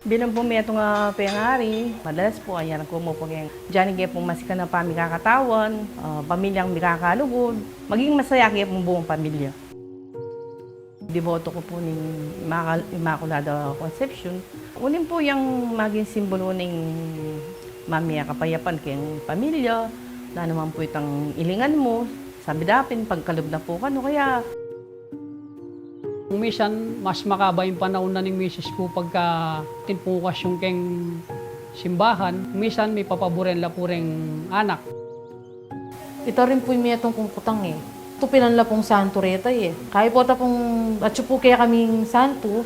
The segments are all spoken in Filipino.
Bilang po may itong pengari, madalas po ayan nagkumo po kayong dyan kaya pong masika na pamikakatawan, pamilyang mikakalugod, maging masaya kaya pong buong pamilya. Deboto ko po ng Immaculada Conception. Unin po yung maging simbolo ng mamaya kapayapan kayong pamilya, na naman po itang ilingan mo, sabi dapin, pagkalub na po ka, no kaya. Minsan, mas makaba yung panahon na ng misis ko pagka tinpukas yung keng simbahan. Minsan, may papaboren la po rin anak. Ito rin po yung may itong kungkutang eh. Ito pinanla pong santo reta eh. Kaya po tapong atso po kaya kaming santo.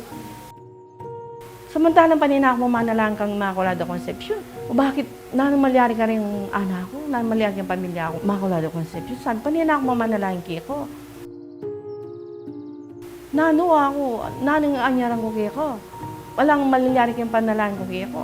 Samantalang paninak mo manalang kang Immaculada Conception. O bakit nanumalyari ka rin anak ko, nanumalyari yung pamilya ko, Immaculada Conception. Sabi, paninak mo manalang ko. Nano ako, nanang anyaran ko kaya ko. Walang malyari kang panalang ko kaya ko.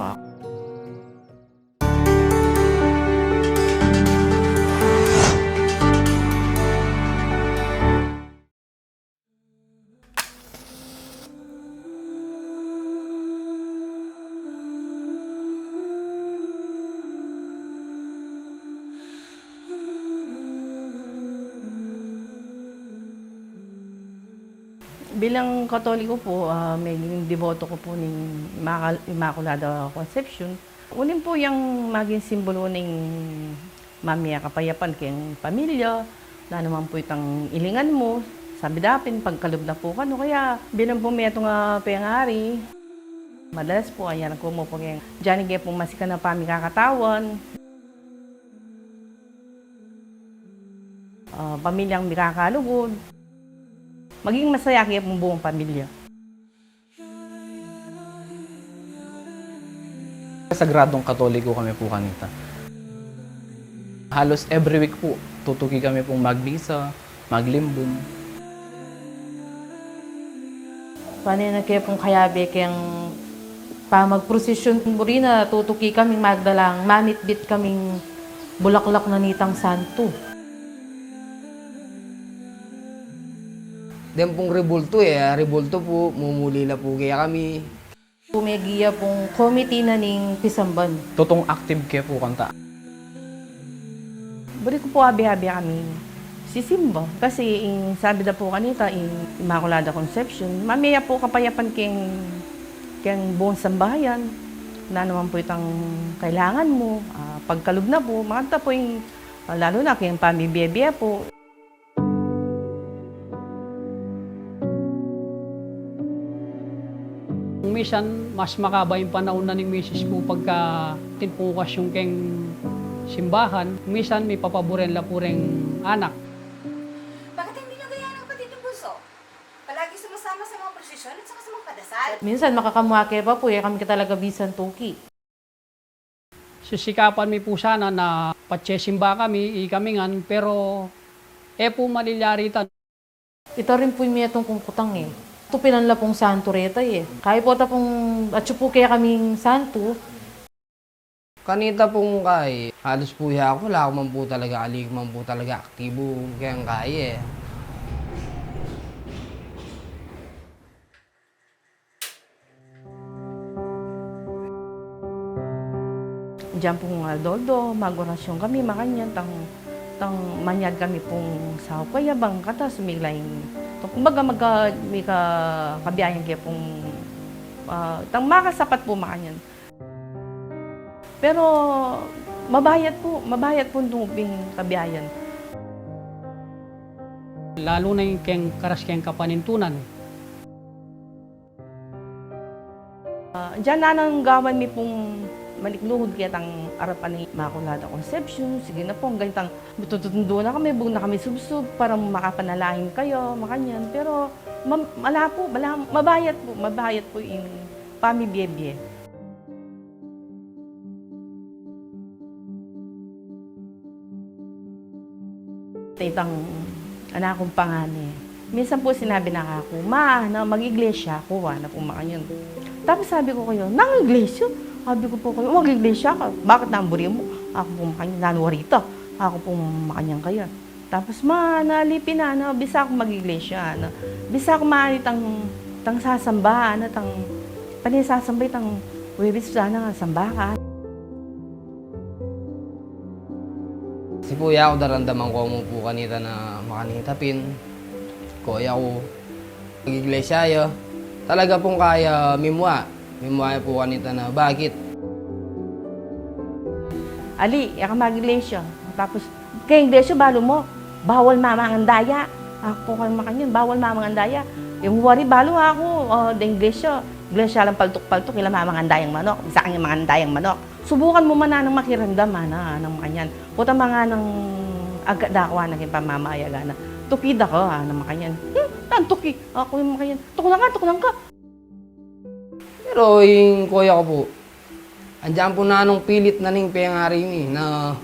Bilang Katoliko po, may deboto ko po ng Immaculada Conception. Unin po yung maging simbolo ng mamaya kapayapan kayong pamilya, na naman po itang ilingan mo, sabi dapin, pagkalub na po ka, no kaya bilang po may itong pengari, madalas po ayan nagkumo po kayong dyan kaya pong masika na pamikakatawan, pamilyang mikakalugod, maging masaya kaya pong buong pamilya. Sagradong Katoliko kami po kanita. Halos every week po, tutuki kami pong magbisa, maglimbon. Paano na kaya pong kayabe kayang magprosesyon mo rin na tutuki kaming magdalang, mamitbit kaming bulaklak na nitang santo. Then pong rebulto rebulto po, mumuli na po kaya kami. Pumegiya pong committee na ning Pisamban. Totong active kaya po kanta. Balik ko po abi-abi kami sisimba. Kasi sabi na po kanita, Immaculada Conception, mamaya po kapayapan kayong buong sambahayan, na naman po itang kailangan mo, pagkalub na po, makanta po lalo na kayong pamibiyaya po. Minsan, mas makaba yung panahon na ng misis ko pagka tinpukas yung keng simbahan. Minsan, may papaboren la po rin anak. Bakit hindi nyo gaya ng kapatid yung bunso? Palagi sumasama sa mga prosesyon at saka sa mga padasal. Minsan makakamuake pa po kami talaga bisan tuki. Sisikapan mi po sana na patsesimba kami, ikamingan, pero po malilaritan. Ito rin po yung may itong kungkutang eh. Ito pinanla pong santo reta eh. Kaya po tapong atso po kaya kaming santo. Kanita pong kay, halos po ako, wala ako man po talaga, alig man po talaga, aktibo, kaya kaya eh. Diyan pong doldo, magorasyon kami, makanyan, tang manyad kami pong sa kaya bang kata sumilaing. Kumbaga may kabiyayan kaya pong tang makasapat po makanyan. Pero mabayat po nung kabiyayan. Lalo na yung keng karas keng kapanintunan. Diyan na nang gawan mi pong malikluhod kaya tang arapan ni Immaculada Conception. Sige na po, ganitang tututundo na kami, bug na kami subsub para makapanalangin kayo, makanyan. Pero mabayat po yung pamibiyebye. Itang anak kong pangani. Minsan po sinabi na ako, na mag-iglesia ako, na po makanyan. Tapos sabi ko kayo, nang iglesia? Sabi ko po kayo, mag-iglesia ka. Bakit namburi mo? Ako po makanyang nanuwarita. Ako po makanyang kaya. Tapos nalipin na, bisa ako mag-iglesia. Bisa ako maanit tang sasambahan, panisasambay tang Webis sana nga sambakan. Si kuya ako daramdaman ko mo po kanita na makanitapin. Kuya ko, mag-iglesia yo. Talaga pong kaya mimwa. Mimwa po kanita na bakit? Ali, yaka mag-iglesia. Tapos, kaya iglesia, balo mo. Bawal mamang andaya. Ako po kayo makanyan, bawal mamang andaya. Yung wari, balo ako. Da iglesia. Iglesia lang paltok-paltok, kila mamang andayang manok. Isa kang mga andayang manok. Subukan mo man na ng makiramdam, ng makanyan. Puta mga ng agdakwa na kayong pamamayaga na. Tukid ako, ng makanyan. Ang tuki. Ako yung makanyan. Tukulang ka. Pero yung kuya ko po, andyan po na nung pilit na ning pengari ni na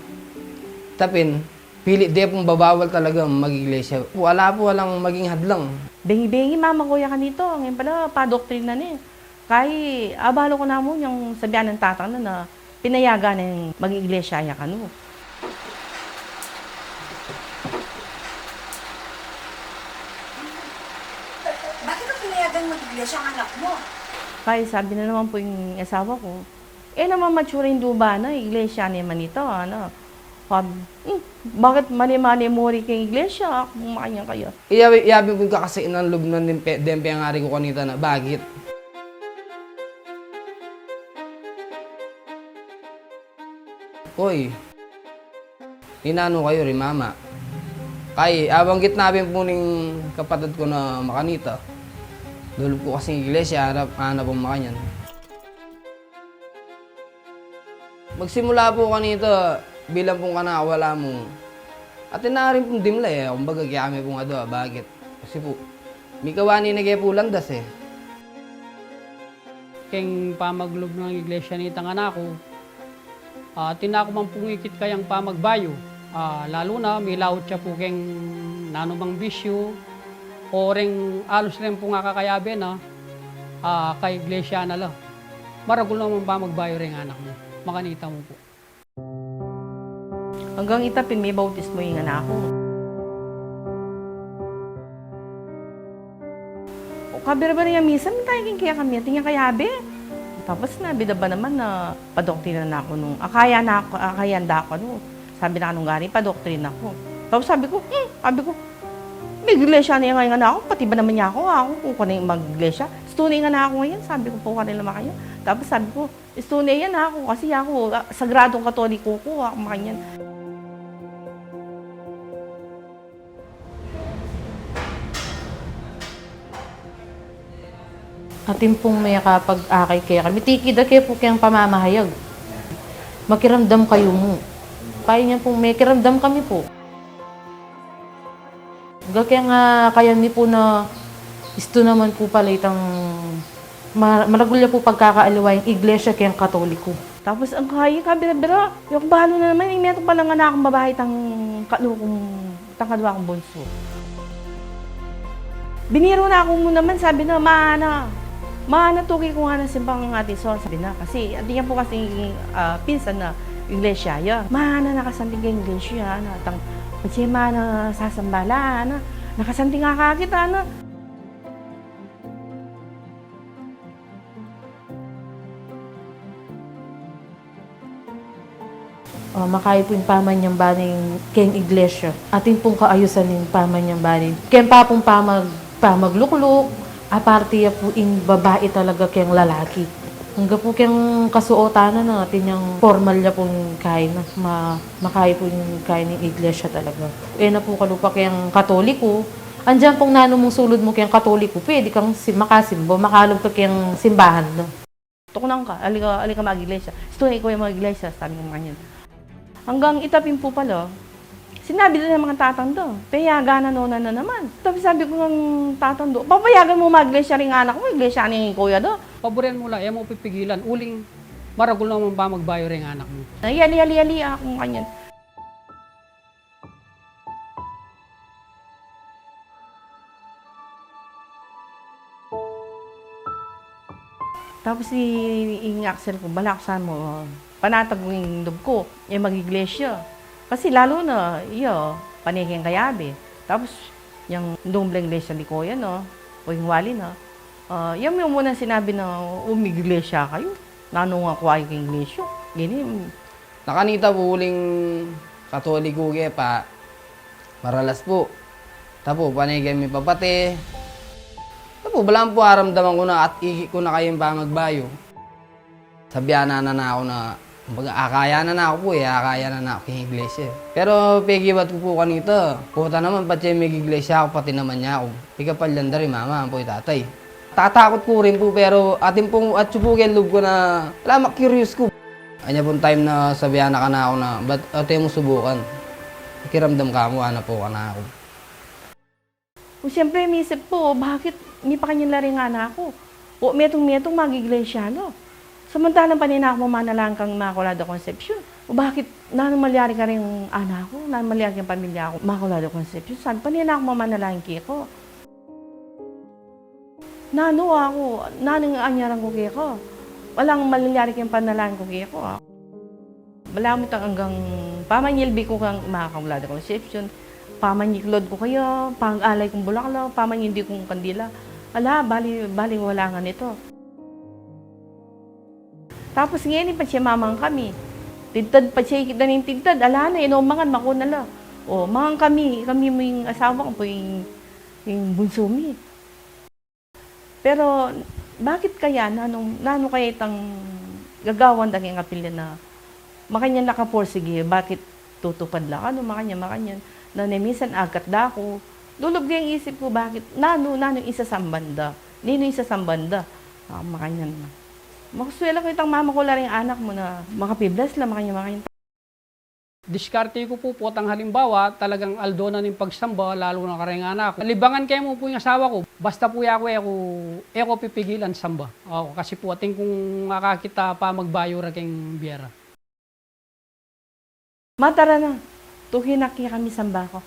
tapin, pilit di pong babawal talaga mag-iglesia. Wala po walang maging hadlang. Bengi-bengi, mama kuya ka nito. Ngayon pala, pa-doctrine na niya. Kaya, abalo ko na mo yung sabihan ng tatang na pinayagan ng mag-iglesia ya ka no. Bakit mo pinayagan mag-iglesia ang anak mo? Kaya sabi na naman po yung asawa ko, naman mature yung duba na, iglesia naman ito, bakit mali-mali mori kay iglesia, kung makanya kayo. Iyabi po kakasiin ng loob ng dempe ang ari ko kanita na bakit? Hoy, ninano kayo rin mama. Kay, abanggit namin po ning kapatid ko na makanita. Dulog ko kasing iglesia, hanap ang makanyan. Magsimula po kanita, bilang pong kanawala mo. At na rin pong dimla kumbaga kaya kami pong bakit? Kasi po, may kawani na kaya po landas Keng pamaglob ng iglesia ni tanganak ko, tinako man pungikit kayang pamagbayo. Lalo na may laot siya po keng nanumang bisyo, o ring alos rin po nga kakayabe na kay iglesia na lang. Maragul naman pamagbayo rin anak mo. Makanita mo po. Hanggang itapin, may bautismo yung anak ko. O kabira-bara niya, minsan tayo kaya kami, tingnan kayabe. Tapos nabida ba naman na padoktrina na ako nung, akayanda ako no. Sabi na kanong gani, padoktrina ako. Tapos sabi ko, may iglesia na yung ngayon ako, pati ba naman niya ako kung ko na yung mag-iglesia. Stunay nga na ako ngayon, sabi ko po kanila makanya. Tapos sabi ko, stunay yan ako, kasi ako, sagradong katoliko ko, ako makanyan. Atin pong may kapag-akay kaya kami. Tikida kayo po kayang pamamahayag. Makiramdam kayo mo. Kaya niya pong may kiramdam kami po. Kaya nga kaya ni po na isto naman po pala itang maragulya po pagkakaaliwa yung iglesia kayang katoliko. Tapos ang kaya kabira-bira, yung balo na naman, yung meron pa lang nga na akong babae tang kadwa akong bunso. Biniro na ako mo naman, sabi na, tuki ko nga na simbang ng ating son. Sabi na, kasi, at yan po kasi pinsan na iglesia, ya. Nakasanting ka iglesia, kasi sasambala, nakasanting nga kakita, Makaya po yung pamanyang baning keng iglesia. Atin pong kaayusan yung pamanyang baning. Kaya pa pong pamaglukluk, aparte ya po yung babae talaga keng lalaki. Hanggang po keng kasuotanan na natin yung formal niya pong kain na makaya po yung kain ng iglesia talaga. Na po kalupa keng katoliko, andyan pong mong sulod mo keng katoliko, pwede kang makasimbo, makalog ka keng simbahan na. Tukunan ka, alika mag-iglesia. Stunay ko yung mag-iglesia, sabi ko mga yan. Hanggang itapin po pala, sinabi din ng mga tatang do, payagan na naman. Tapos sabi ko ng tatang do, papayagan mo mag-iglesia rin anak mo, iglesia ni kuya do. Paboren mo lang, mo pipigilan. Uling maragul naman pa magbayo rin anak mo. Yali akong kanyan. Tapos yung Axel ko, balaksan mo, panatag mo yung loob ko, yung mag-iglesia. Kasi lalo na, paniking kayabe. Tapos, yung dumbleng iglesia ni Kuya, o yung wali, Yan yung muna sinabi na umiglesia kayo. Nanong ako ay kay iglesia. Ganyan. Nakanita po huling katoliko pa, maralas po. Tapo, panay kami papate. Tapo, balang po aramdaman ko na at iki ko na kayong pamagbayo. Sabihan na ako na, akaya na ako po akaya na ako kay iglesia. Pero pegibat ko po kanito, puta naman, pati may iglesia ako, pati naman niya ako. Ikapalyan rin, mama, po tatay. Tatakot ko rin po, pero atin pong at subukin loob ko na, alam, curious ko. Anya pong time na sabihan na ka na ako na, ba't ate mo subukan? Ikiramdam ka mo, ana po ka na ako. O siyempre, may isip po, bakit may pa kanyang laring anak ko? O metong mag-iglesyano. Samantalang panina ako mamanalang kang Immaculada Concepcion. O bakit nanamaliyari ka rin anak ko, nanamaliyari kang pamilya ko, Immaculada Concepcion. Saan panina ako mamanalang kiko? Nano ako, nanang anyaran ko kiko. Walang malaliyari kang panalang ko kiko. Malamit ang hanggang pamanyilbi ko kang Immaculada Concepcion. Pamanyiklod ko kayo, pang-alay kong bulaklaw, pamanyindi kong kandila. Ala, bali wala nga nito. Tapos ngayon pa siya mamang kami. Tintad pa siya kita ng tintad. Ala na, inumangan, makunala. O, mangang kami mo yung asawa ko po yung bunso mi. Pero, bakit kaya, nano kaya itang gagawan daging kapilya na makanya nakaporsige, bakit tutupad lang? Ano, makanya, na minsan agat da ako. Dulog yung isip ko, bakit, nano isa sambanda. Nino isa sambanda. Makanya na. Makuswela ko itang mama ko lang yung anak mo na makapiblas lang, makanya. Diskarte ko po ang halimbawa, talagang aldo na ng pagsamba, lalo na kareng anak ko. Libangan kayo mo po yung asawa ko. Basta po ako pipigilan samba. Ako, kasi po ating kung makakita pa magbayo ra keng biyera. Matara na. Tuhi na kaya kami samba ko.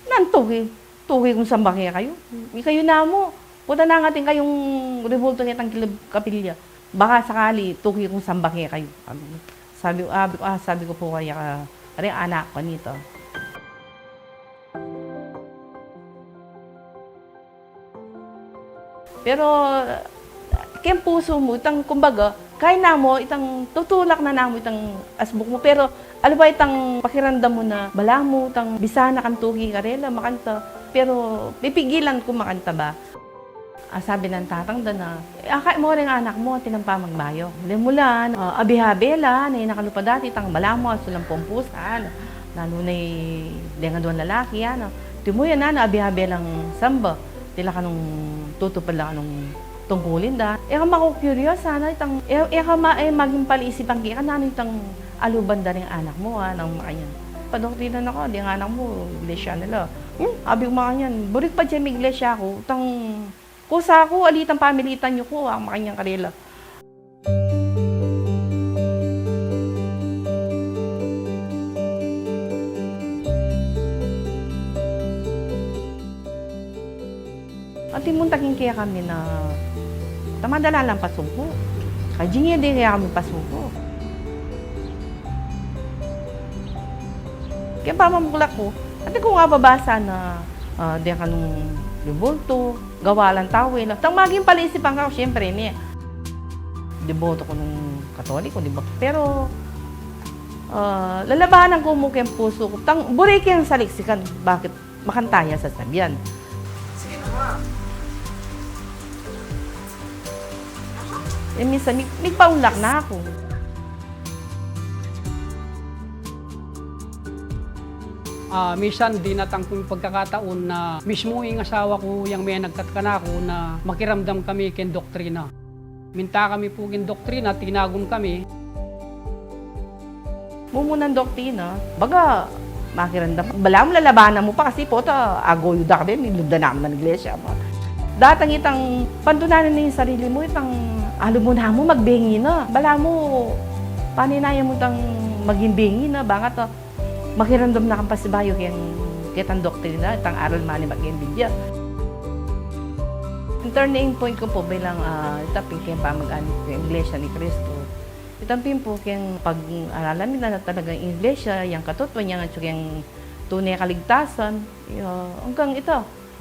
Nantuhi. Tuhi kung samba kaya kayo. Kayo na mo. Puta na nga kayong revolto nitang kapilya. Baka sakali, tuhi kung samba kaya kayo. Sabi ko po kaya rin anak ko nito. Pero, kaya puso mo, itang kumbaga, kaya na mo, itang tutulak na namo itang asbuk mo. Pero, ano ba itang pakiramdam mo na bala mo, itang bisana kang tuhi ka rin, makanta. Pero, pipigilan ko makanta ba? Sabi ng tatang doon na, akay mo rin anak mo, tinampa magbayo. Limulan, abihabela, na nakalupa dati, tang bala mo, sulang pompusan. Lalo na dengan doon lalaki, ano. Timuyan na, abihabelang samba. Tila ka nung tutupad lang nung tungkulin da. Eka makukuryos, sana itang, eka maging palaisipan kaya, ano itang aluban da rin anak mo, nang makanyan. Padoktrinan ako, di ang anak mo, iglesia nila. Abi ko makanyan, burik pa dyan may iglesia ako, itang, kusa ako, alitang pamilitan niyo ko, ang makanyang karela. At timuntagin kaya kami na tamadala lang pasuko. Kajingya din kaya kami pasuko. Kaya pa mamulak ko, at kung nga babasa na di ka nung libulto, gawa lang tawin. Tang maging palaisipan ka, siyempre, niya. Deboto ko nung Katoliko, di ba? Pero, lalabanan ko mo kayong puso ko. Tang burik yung saliksikan, bakit makantaya sa sabihan. Sige na nga. Minsan, nagpaulak na ako. Minsan di natang kong pagkakataon na mismo yung asawa ko yung may nagkatkana ko na makiramdam kami ken doktrina. Minta kami po ken doktrina, tinagom kami. Mumunang doktrina, baga, makiramdam. Bala mo lalabanan mo pa kasi po, agoyo da kami, niluda namin ng iglesia. Datang itang pantunanan na yung sarili mo, itang alo mo na mo, magbengi na. Bala mo, paninaya mo itang maging bengi na, baka makiramdam na kang pasibayo kitang doktrina, itang aral mani mag-inbidya. Ang turning point ko po bilang itapin kayong pamag-anin ko yung Iglesia ni Cristo. Itapin po kayong pag-aralan nila na talagang Iglesia, yung katutwa niya at yung tunay kaligtasan. Hanggang ito,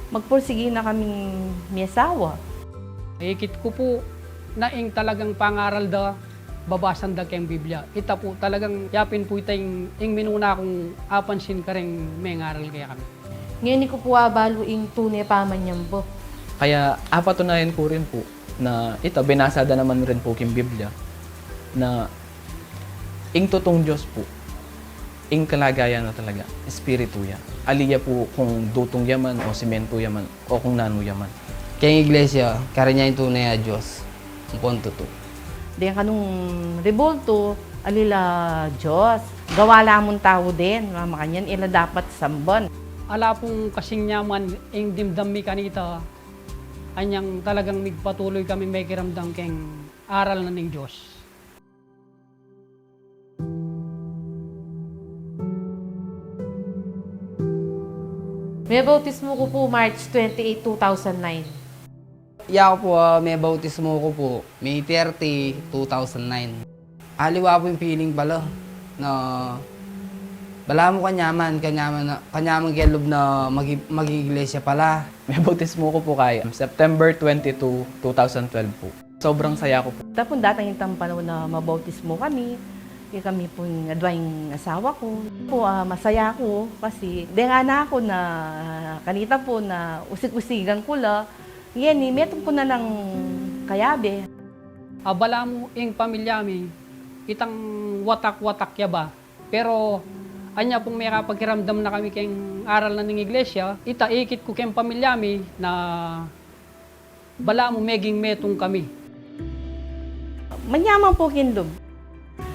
magpursige na kaming miyasawa. Ikit ko po na ing talagang pangaral da babasan da kayong Biblia. Ita po talagang yapin po itayong ing minuna kung apansin ka rin may ngaral kaya kami. Ngayon ko po abalo ing tunay pamanyan po. Kaya apatunayan ko rin po na ito, binasada naman rin po king Biblia na ing totong Diyos po, ing kalagayan na talaga, espiritu ya. Aliya po kung dutong yaman o simento yaman o kung nano yaman. Kaya iglesia, kanya yung tunay na Diyos. Ang punto to. Diyan kanong rebolto, alila Diyos. Gawa lamang tao din, mama kanyan, ila dapat samban. Ala pong kasing nyaman ing dimdam mi kanita, anyang talagang migpatuloy kami may kiramdam keng aral na ng Diyos. May bautismo ko po March 28, 2009. Iya ko po, may bautismo ko po, May 30, 2009. Aliwa po yung feeling pala na bala mo kanyaman kelob na mag-iglesia pala. May bautismo ko po kaya September 22, 2012 po. Sobrang saya ko po. Tapos datang itang panahon na mabautismo kami. Kami po yung adwang asawa ko. Masaya ako kasi denga na ako na kanita po na usig-usigan ko la. Yan, metong ko na ng kayabe. Abala mo ing pamilya mi, itang watak-watak ya ba? Pero anya pong may kapagkiramdam na kami keng aral na ng iglesia, itaikit ko keng pamilya mi na bala mo meging metong kami. Manyaman po kindob.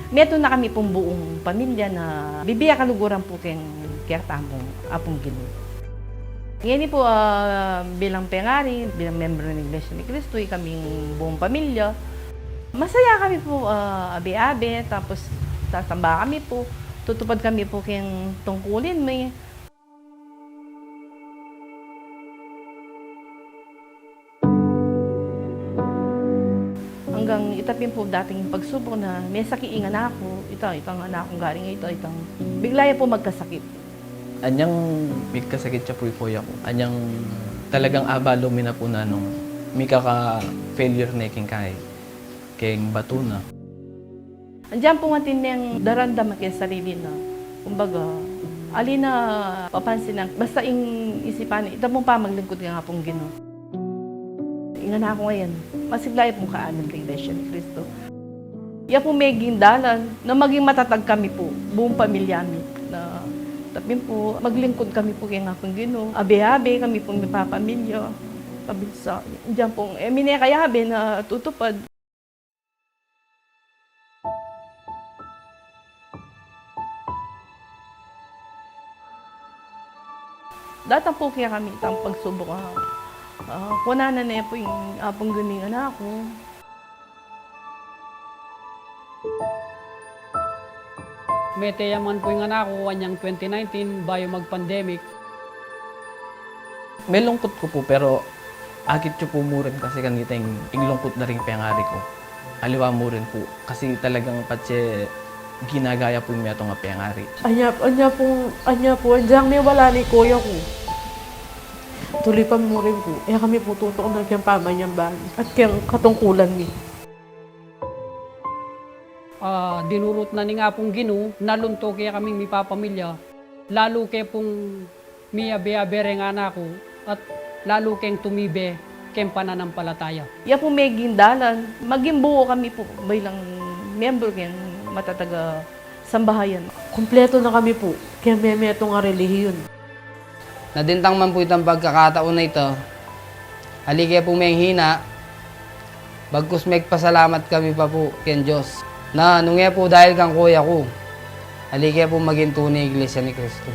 Meto na kami pong buong pamilya na bibiya kaluguran po keng kertamong apong Ginoo. Ngayon po bilang pengari, bilang member ng Iglesia ni Cristo, kaming buong pamilya. Masaya kami po abi-abi, tapos tatamba kami po. Tutupad kami po kayong tungkulin may. Hanggang itapin po dating pagsubok na may sakiing anak ko, itang anak kong galing itang bigla po magkasakit. Anyang may kasakit siya po yung kuya ko. Anyang talagang abalo mi na po na nung may kaka-failure na king kay bato na. Andiyan po nga tineng daramdaman kaya sarili na. Kumbaga, alina papansin na, basta ing isipan, ito mong pa maglingkod nga pong Ginoo. Ingan ako ngayon, masiglay pong kaanan kay Iglesia ni Cristo. Iya po maging dalan na maging matatag kami po, buong pamilya mi. Na tapin po, maglingkod kami po kay nga pong Ginoo. Abi-abi kami pong mapapamilya. Kabisa, andiyan pong, minekayabe na tutupad. Datang po kaya kami itang pagsubok. Kunanan na po yung apong ganing anak ko. Mete yaman po yung anak ko, anyang 2019, bayo mag-pandemic. May lungkot ko po pero akit ko po mo rin kasi kanita yung lungkot na rin pangari ko. Aliwa mo rin po kasi talagang patse ginagaya po yung meto nga pangari. Anya po, andiyan may wala ni kuya ko. Tuloy pa mo rin po. Kami po tutok na kayang pamanyan ba at kayang katungkulan ni. Dinurot na ni nga pong Ginoo, nalunto kaya kaming mi papamilya, lalo kaya pong miyabe-abere nga na ako, at lalo kayang tumibe kayang pananampalataya. Iya po maging dalan, maging buo kami po bilang member kayang matataga sambahayan. Kompleto na kami po. Kaya may metong nga relihiyon. Nadintang man po itang pagkakataon na ito. Halika po may hina. Bagkus may pasalamat kami pa po kay Diyos. Na nung po dahil kang kuya ko. Halika po maging tunay iglesia ni Cristo.